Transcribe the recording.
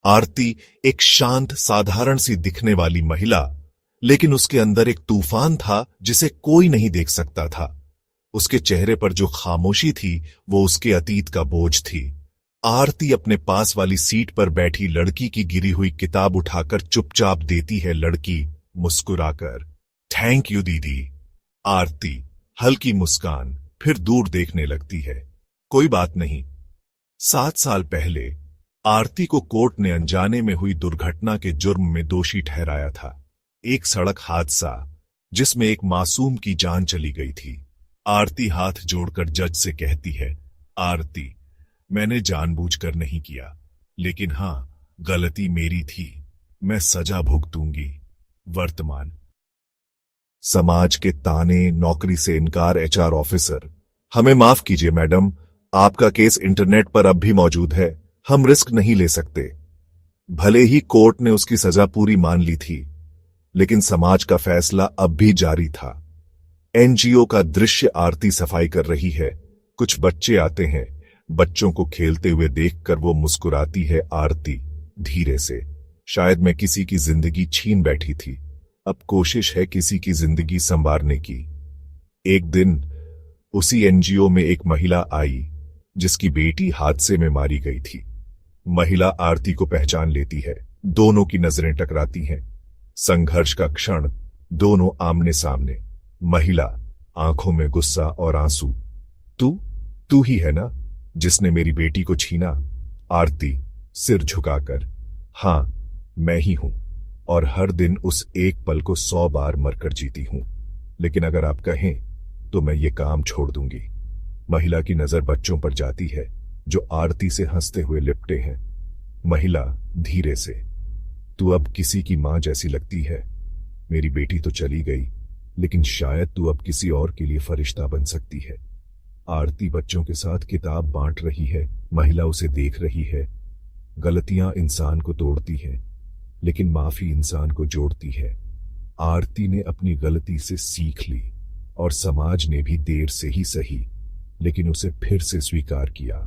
आरती एक शांत साधारण सी दिखने वाली महिला, लेकिन उसके अंदर एक तूफान था जिसे कोई नहीं देख सकता था। उसके चेहरे पर जो खामोशी थी वो उसके अतीत का बोझ थी। आरती अपने पास वाली सीट पर बैठी लड़की की गिरी हुई किताब उठाकर चुपचाप देती है। लड़की मुस्कुराकर, थैंक यू दीदी। आरती हल्की मुस्कान, फिर दूर देखने लगती है। कोई बात नहीं। 7 साल पहले आरती को कोर्ट ने अनजाने में हुई दुर्घटना के जुर्म में दोषी ठहराया था। एक सड़क हादसा जिसमें एक मासूम की जान चली गई थी। आरती हाथ जोड़कर जज से कहती है, आरती, मैंने जानबूझकर नहीं किया, लेकिन हां, गलती मेरी थी। मैं सजा भुगतूंगी। वर्तमान समाज के ताने, नौकरी से इनकार, एचआर ऑफिसर, हमें माफ कीजिए मैडम, आपका केस इंटरनेट पर अब भी मौजूद है, हम रिस्क नहीं ले सकते। भले ही कोर्ट ने उसकी सजा पूरी मान ली थी, लेकिन समाज का फैसला अब भी जारी था। एनजीओ का दृश्य, आरती सफाई कर रही है। कुछ बच्चे आते हैं। बच्चों को खेलते हुए देखकर वो मुस्कुराती है। आरती धीरे से, शायद मैं किसी की जिंदगी छीन बैठी थी, अब कोशिश है किसी की जिंदगी संवारने की। एक दिन उसी एनजीओ में एक महिला आई जिसकी बेटी हादसे में मारी गई थी। महिला आरती को पहचान लेती है। दोनों की नजरें टकराती हैं। संघर्ष का क्षण, दोनों आमने सामने। महिला आंखों में गुस्सा और आंसू, तू ही है ना जिसने मेरी बेटी को छीना? आरती सिर झुकाकर, हां, मैं ही हूं, और हर दिन उस एक पल को 100 बार मरकर जीती हूं, लेकिन अगर आप कहें तो मैं ये काम छोड़ दूंगी। महिला की नजर बच्चों पर जाती है जो आरती से हंसते हुए लिपटे हैं। महिला धीरे से, तू अब किसी की मां जैसी लगती है। मेरी बेटी तो चली गई, लेकिन शायद तू अब किसी और के लिए फरिश्ता बन सकती है। आरती बच्चों के साथ किताब बांट रही है। महिला उसे देख रही है। गलतियां इंसान को तोड़ती हैं, लेकिन माफी इंसान को जोड़ती है। आरती ने अपनी गलती से सीख ली, और समाज ने भी देर से ही सही, लेकिन उसे फिर से स्वीकार किया।